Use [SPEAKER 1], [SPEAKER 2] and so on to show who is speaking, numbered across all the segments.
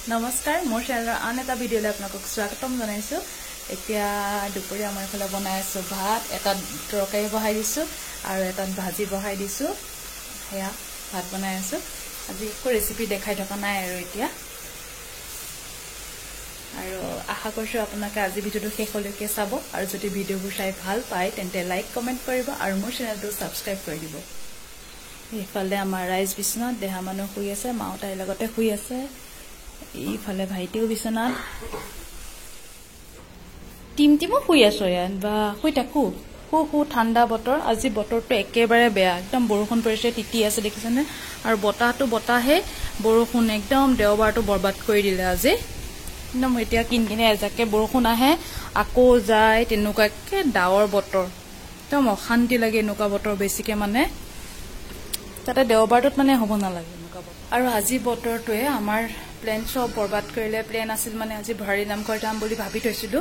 [SPEAKER 1] নমস্কাৰ মোৰ চেনেলৰ আন এটা ভিডিঅ'লৈ আপোনালোকক স্বাগতম জনাইছো। এতিয়া দুপৰীয়া আমাৰ ফালে বনাই আছো ভাত, এটা তৰকাৰী বহাই দিছো আৰু এটা ভাজি বহাই দিছো। হেয়া ভাত বনাই আছো। আজি একো ৰেচিপি দেখাই থকা নাই আৰু এতিয়া আৰু আশা কৰিছো আপোনালোকে আজি ভিডিঅ'টো শেষলৈকে চাব আৰু যদি ভিডিঅ'বোৰ চাই ভাল পায় তেন্তে লাইক কমেন্ট কৰিব আৰু মোৰ চেনেলটো সাবস্ক্ৰাইব কৰি দিব। এইফালে আমাৰ ৰাইজ বিছনাত দেহা মানুহ শুই আছে, মাও তাইৰ লগতে শুই আছে। এইফালে ভাইটিও বিছনাত, টিমটিমো শুই আছো ইয়াত বা শুই থাকো। সু ঠাণ্ডা বতৰ, আজি বতৰটো একেবাৰে বেয়া, একদম বৰষুণ পৰিছে, তিতি আছে দেখিছেনে? আৰু বতাহটো বতাহে বৰষুণ একদম দেওবাৰটো বৰবাদ কৰি দিলে আজি। একদম এতিয়া কিনকিনে এজাকে বৰষুণ আহে আকৌ যায়, তেনেকুৱাকে ডাৱৰ বতৰ, একদম অশান্তি লাগে এনেকুৱা বতৰ বেছিকে, মানে তাতে দেওবাৰটোত মানে হ'ব নালাগে এনেকুৱা বতৰ। আৰু আজি বতৰটোৱে আমাৰ প্লেন সব বৰবাদ কৰিলে। প্লেন আছিল মানে আজি ভৰাৰী নামঘৰ যাম বুলি ভাবি থৈছিলো,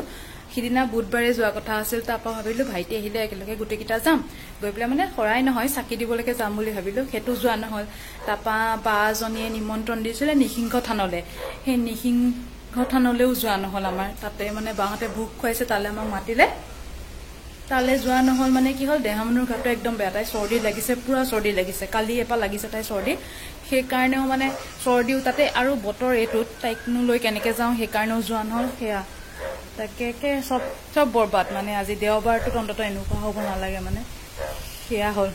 [SPEAKER 1] সিদিনা বুধবাৰে যোৱা কথা আছিল। তাৰপৰা ভাবিলো ভাইটি আহিলে একেলগে গোটেইকেইটা যাম, গৈ পেলাই মানে শৰাই নহয় চাকি দিবলৈকে যাম বুলি ভাবিলো, সেইটো যোৱা নহল। তাৰপৰা বাজনীয়ে নিমন্ত্ৰণ দিছিলে নিসিংহ থানলৈ, সেই নিসিংহ থানলৈও যোৱা নহল আমাৰ। তাতে মানে বাহঁতে ভোগ খুৱাইছে, তালৈ আমাক মাতিলে, তালৈ যোৱা নহল। মানে কি হ'ল, দেহা মানুহৰ গাটো একদম বেয়া, তাই চৰ্দি লাগিছে, পুৰা চৰ্দি লাগিছে, কালি এপাহ লাগিছে তাই চৰ্দি, সেইকাৰণেও মানে চৰ্দিও তাতে, আৰু বতৰ এইটোত তাইকনো লৈ কেনেকে যাওঁ, সেইকাৰণেও যোৱা নহল। সেয়া তাকে চব বৰবাদ, মানে আজি দেওবাৰটোত অন্তত এনেকুৱা হ'ব নালাগে, মানে সেয়া হ'ল।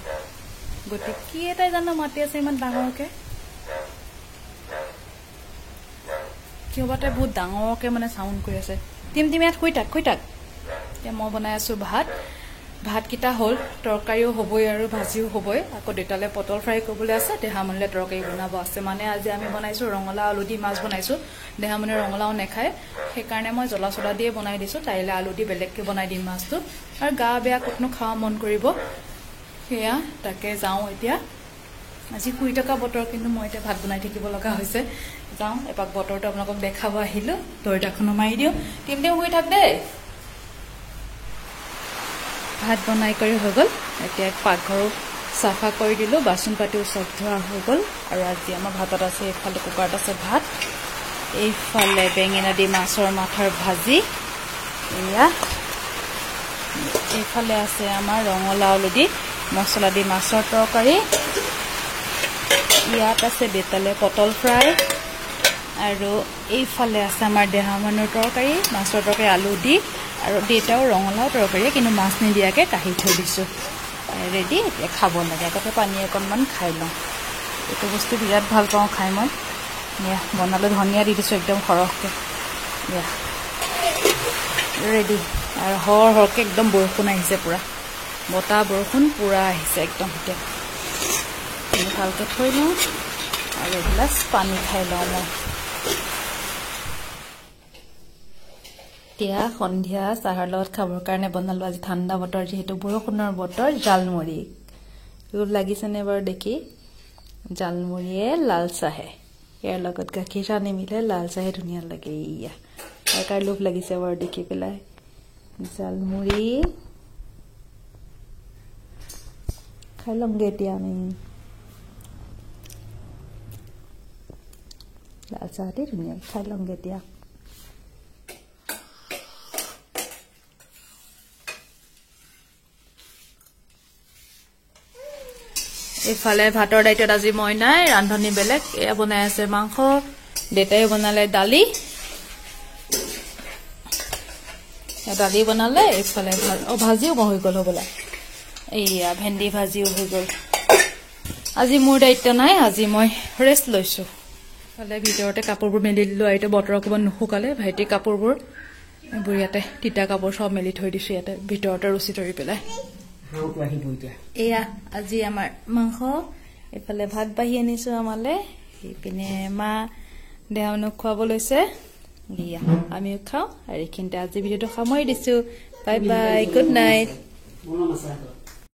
[SPEAKER 1] গতিকে কি এটাই জানো মাতি আছে ইমান ডাঙৰকে, কিয়বা তাই বহুত ডাঙৰকে মানে চাউণ্ড কৰি আছে। টিমটিম ইয়াত শুই থাক। এতিয়া মই বনাই আছো ভাতকেইটা হ'ল, তৰকাৰীও হ'বই আৰু ভাজিও হ'বই। আকৌ দেউতালে পটল ফ্ৰাই কৰিবলৈ আছে, দেহা মনিলে তৰকাৰী বনাব আছে। মানে আজি আমি বনাইছো ৰঙালাও আলু দি মাছ বনাইছো, দেহা মনিয়ে ৰঙালাও নাখায়, সেইকাৰণে মই জ্বলা চলা দিয়ে বনাই দিছো, তাইলে আলু দি বেলেগকে বনাই দিম মাছটো। আৰু গা বেয়া ক'তনো খাওয়া মন কৰিব, সেয়া তাকে যাওঁ এতিয়া। আজি শুই থকা বতৰ, কিন্তু মই এতিয়া ভাত বনাই থাকিব লগা হৈছে। যাওঁ এপাক বতৰটো আপোনালোকক দেখাব আহিলো, দৰ্জাখনো মাৰি দিওঁ। টিমটিম শুই থাক দেই। ভাত বনাই কৰি হৈ গ'ল, এতিয়া পাকঘৰো চাফা কৰি দিলো, বাচন পাতিও চব ধোৱা হৈ গ'ল। আৰু আজি আমাৰ ভাতত আছে, এইফালে কুকাৰত আছে ভাত, এইফালে বেঙেনা দি মাছৰ মাথাৰ ভাজি, এয়া এইফালে আছে আমাৰ ৰঙালাও আলু দি মছলা দি মাছৰ তৰকাৰী, ইয়াত আছে দেউতালে পটল ফ্ৰাই, আৰু এইফালে আছে আমাৰ দেহা মানুহৰ তৰকাৰী, মাছৰ তৰকাৰী আলু দি, আৰু দেউতাও ৰঙালাও তৰকাৰী কিন্তু মাছ নিদিয়াকৈ কাঢ়ি থৈ দিছোঁ ৰেডি। এতিয়া খাব লাগে, আগতে পানী অকণমান খাই লওঁ, এইটো বস্তু বিৰাট ভাল পাওঁ খাই মই। এয়া বনালে ধনিয়া দি দিছোঁ একদম সৰহকৈ, এয়া ৰেডি। আৰু সৰহকৈ একদম বৰষুণ আহিছে, পূৰা বতাহ বৰষুণ পূৰা আহিছে একদম। এতিয়া ভালকৈ থৈ লওঁ আৰু এগিলাচ পানী খাই লওঁ মই। এতিয়া সন্ধিয়া চাহৰ লগত খাবৰ কাৰণে বনালো, আজি ঠাণ্ডা বতৰ যিহেতু, বৰষুণৰ বতৰ, জালমুড়ি। ৰূপ লাগিছেনে বাৰু দেখি? জালমুড়িয়ে লাল চাহে, ইয়াৰ লগত গাখীৰ চাহ নিমিলে, লাল চাহে ধুনীয়া লাগে। ইয়া তাৰ লোভ লাগিছে বাৰু দেখি পেলাই। জালমুড়ি খাই লমগে এতিয়া আমি, লাল চাহ দি ধুনীয়া খাই লমগে এতিয়া। এইফালে ভাতৰ দায়িত্বত আজি মই নাই, ৰান্ধনি বেলেগ। এয়া বনাই আছে মাংস, দেউতাই বনালে দালি বনালে, এইফালে ভাজিও হৈ গ'ল হ'বলা, এইয়া ভেন্দি ভাজিও হৈ গ'ল। আজি মোৰ দায়িত্ব নাই, আজি মই ৰেষ্ট লৈছো। ইফালে ভিতৰতে কাপোৰবোৰ মেলি দিলো, আৰু এতিয়া বতৰ অকণমান নুশুকালে, ভাইটিৰ কাপোৰবোৰ এইবোৰ ইয়াতে তিতা কাপোৰ চব মেলি থৈ দিছো ইয়াতে ভিতৰতে ৰচি ধৰি পেলাই। এয়া আজি আমাৰ মাংস, এইফালে ভাত বাঢ়ি আনিছো আমালে, সেইপিনে মা দেহা মানুহক খুৱাব লৈছে, এয়া আমিও খাওঁ। আৰু এইখিনিতে আজি ভিডিঅ'টো সামৰি দিছো। Bye bye, good night.